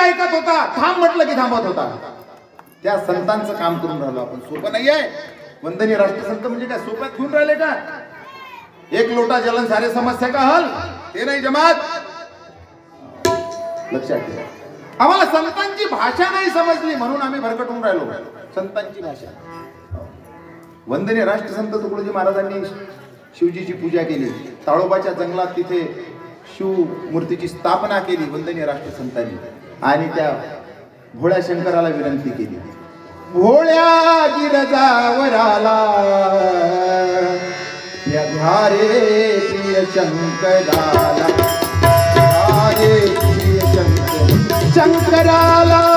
ऐकत होता, थांब म्हटलं की थांबत होता. त्या संतांचं काम करून राहिलो आपण. सोपं नाहीये. वंदनीय राष्ट्रसंत म्हणजे काय सोप्यात घेऊन राहिले का? एक लोटा जलन सारे समस्या का हल, ते नाही जमात. लक्षात ठेवा. आम्हाला संतांची भाषा नाही समजली म्हणून आम्ही भरकटून राहिलो. संतांची भाषा. वंदनीय राष्ट्रसंत तुकडोजी महाराजांनी शिवजीची पूजा केली. ताडोबाच्या जंगलात तिथे शिव मूर्तीची स्थापना केली वंदनीय राष्ट्रसंतांनी. आणि त्या भोळ्या शंकराला विनंती केली, भोळ्या गिरजावराला या रे प्रिय शंकराला, रे प्रिय शंकराला